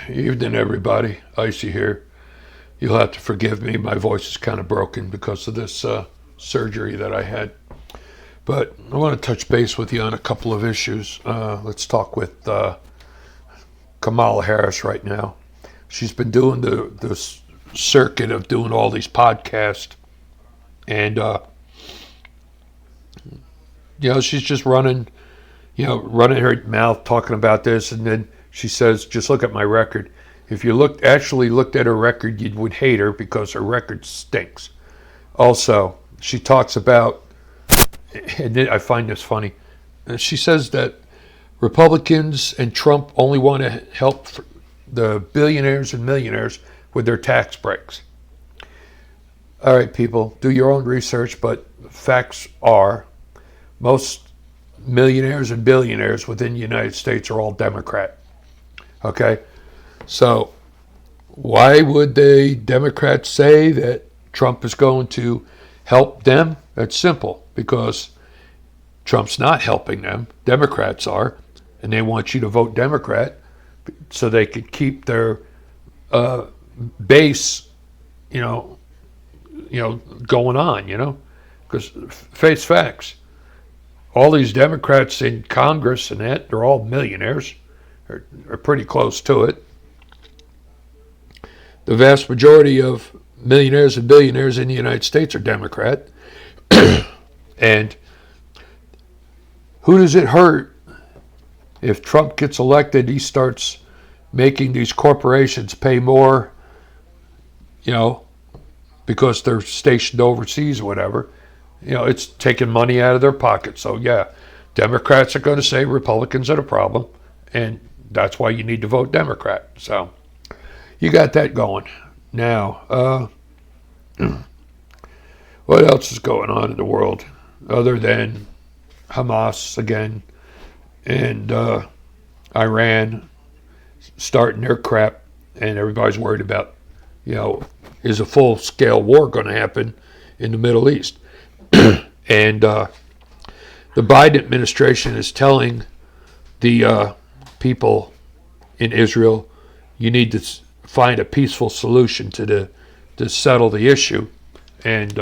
Evening, everybody. Icy here. You'll have to forgive me. My voice is kind of broken because of this surgery that I had. But I want to touch base with you on a couple of issues. Let's talk with Kamala Harris right now. She's been doing the circuit of doing all these podcasts. And, she's just running her mouth talking about this. And then she says, just look at my record. If you actually looked at her record, you would hate her because her record stinks. Also, she talks about, and I find this funny, she says that Republicans and Trump only want to help the billionaires and millionaires with their tax breaks. All right, people, do your own research, but facts are most millionaires and billionaires within the United States are all Democrat. Okay? So why would the Democrats say that Trump is going to help them? That's simple, because Trump's not helping them. Democrats are, and they want you to vote Democrat so they could keep their base, going on, because face facts. All these Democrats in Congress and that, they're all millionaires, are pretty close to it. The vast majority of millionaires and billionaires in the United States are Democrat. And who does it hurt if Trump gets elected? He starts making these corporations pay more, because they're stationed overseas or whatever. It's taking money out of their pocket. So, yeah, Democrats are going to say Republicans are the problem, and that's why you need to vote Democrat. So, you got that going. Now, what else is going on in the world other than Hamas again and Iran starting their crap, and everybody's worried about, is a full-scale war going to happen in the Middle East? And the Biden administration is telling the people in Israel, you need to find a peaceful solution to settle the issue. And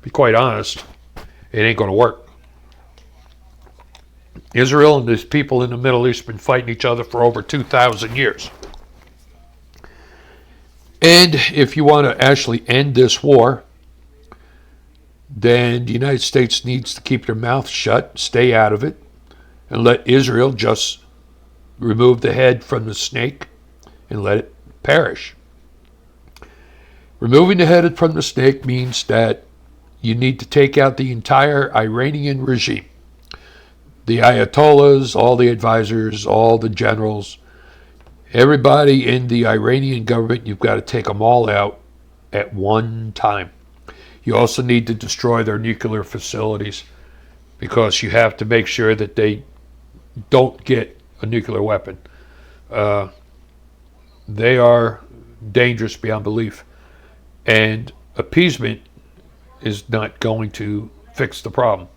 be quite honest, it ain't going to work. Israel and these people in the Middle East have been fighting each other for over 2,000 years. And if you want to actually end this war, then the United States needs to keep their mouth shut, stay out of it, and let Israel just remove the head from the snake and let it perish. Removing the head from the snake means that you need to take out the entire Iranian regime. The Ayatollahs, all the advisors, all the generals, everybody in the Iranian government, you've got to take them all out at one time. You also need to destroy their nuclear facilities, because you have to make sure that they don't get a nuclear weapon. They are dangerous beyond belief. And appeasement is not going to fix the problem.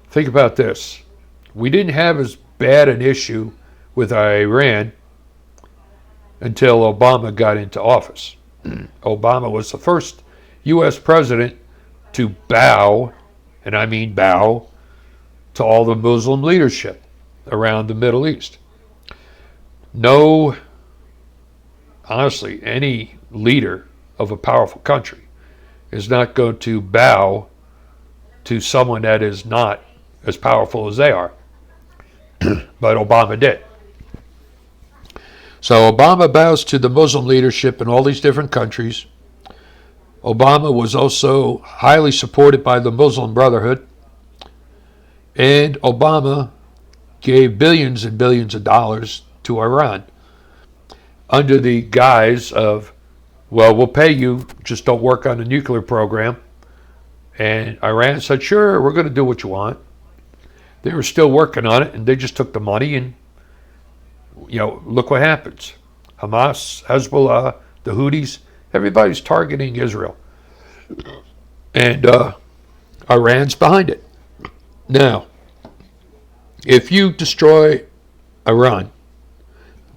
Think about this. We didn't have as bad an issue with Iran until Obama got into office. Obama was the first U.S. president to bow, and I mean bow, to all the Muslim leadership around the Middle East. No, honestly, any leader of a powerful country is not going to bow to someone that is not as powerful as they are. But Obama did. So Obama bows to the Muslim leadership in all these different countries. Obama was also highly supported by the Muslim Brotherhood. And Obama gave billions and billions of dollars to Iran under the guise of, well, we'll pay you, just don't work on the nuclear program. And Iran said, sure, we're going to do what you want. They were still working on it, and they just took the money, and, look what happens. Hamas, Hezbollah, the Houthis, everybody's targeting Israel. And Iran's behind it. Now, if you destroy Iran,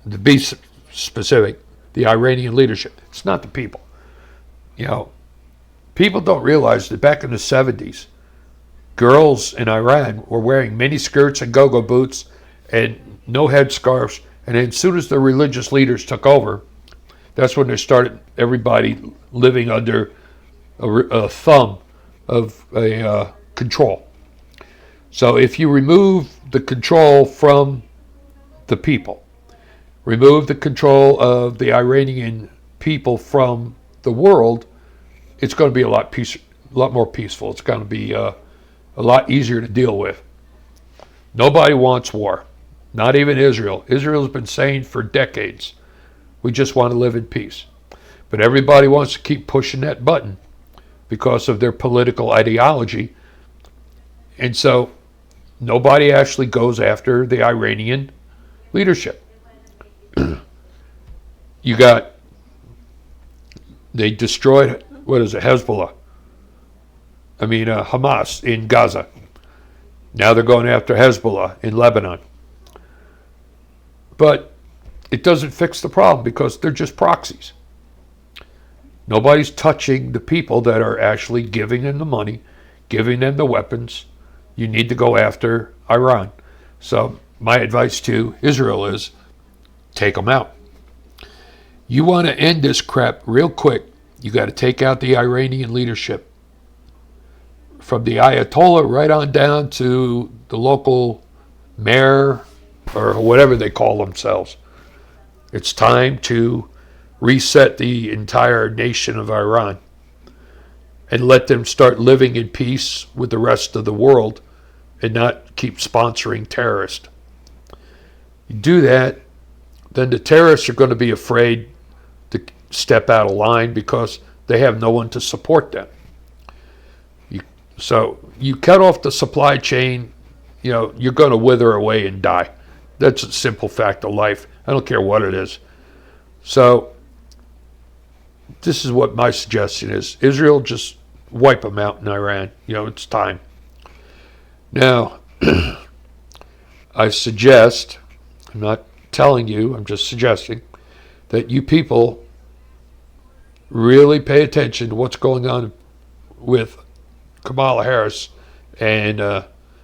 to be specific, the Iranian leadership. It's not the people. You know, people don't realize that back in the 70s, girls in Iran were wearing mini skirts and go-go boots and no headscarves. And then as soon as the religious leaders took over, that's when they started everybody living under a thumb of a control. So if you remove the control from the people, remove the control of the Iranian people from the world, it's going to be a lot more peaceful. It's going to be a lot easier to deal with. Nobody wants war, not even Israel. Israel's been saying for decades, we just want to live in peace. But everybody wants to keep pushing that button because of their political ideology. And so nobody actually goes after the Iranian leadership. They destroyed, Hezbollah. Hamas in Gaza. Now they're going after Hezbollah in Lebanon. But it doesn't fix the problem because they're just proxies. Nobody's touching the people that are actually giving them the money, giving them the weapons. You need to go after Iran. So my advice to Israel is take them out. You want to end this crap real quick, you got to take out the Iranian leadership. From the Ayatollah right on down to the local mayor or whatever they call themselves. It's time to reset the entire nation of Iran and let them start living in peace with the rest of the world and not keep sponsoring terrorists. You do that, then the terrorists are going to be afraid to step out of line because they have no one to support them. So you cut off the supply chain, you're going to wither away and die. That's a simple fact of life. I don't care what it is. So this is what my suggestion is. Israel, just wipe them out in Iran. It's time. Now, I suggest, I'm not telling you, I'm just suggesting, that you people really pay attention to what's going on with Kamala Harris and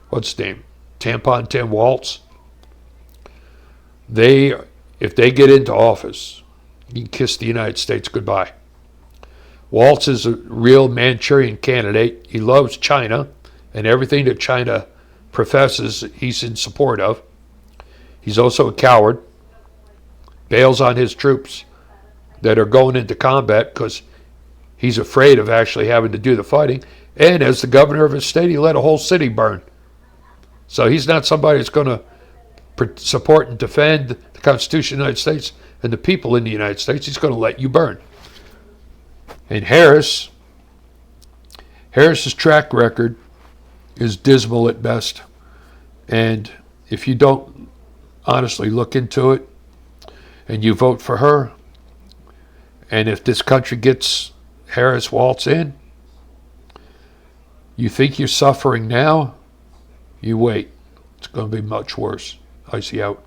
what's his name? Tampon Tim Walz. If they get into office, you can kiss the United States goodbye. Walz is a real Manchurian candidate. He loves China, and everything that China professes, he's in support of. He's also a coward. Bails on his troops that are going into combat because he's afraid of actually having to do the fighting. And as the governor of his state, he let a whole city burn. So he's not somebody that's going to support and defend the Constitution of the United States and the people in the United States. He's going to let you burn. And Harris's track record is dismal at best. And if you don't honestly look into it and you vote for her, and if this country gets Harris Walz in, you think you're suffering now, you wait. It's going to be much worse. Icy out.